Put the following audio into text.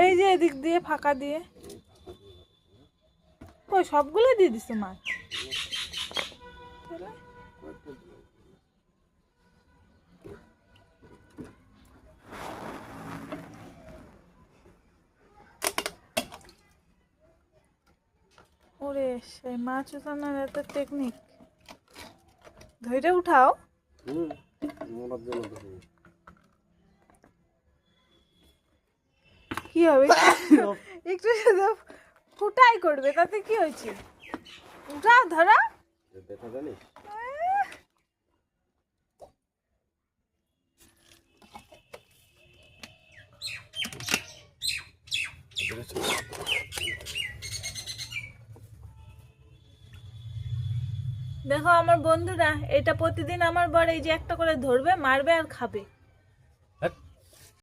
এই যে এদিক দিয়ে ফাঁকা দিয়ে কই সবগুলো দিয়ে দিছে মাছ। ওরে সেই মাছ উঠানোর এত টেকনিক। ধরে উঠাও। কি হবে একটু শুধু ফুটাই করবে তাতে কি হয়েছে? উঠাও ধরা। দেখো আমার বন্ধুরা, এটা প্রতিদিন আমার বর এই যে একটা করে ধরবে, মারবে আর খাবে।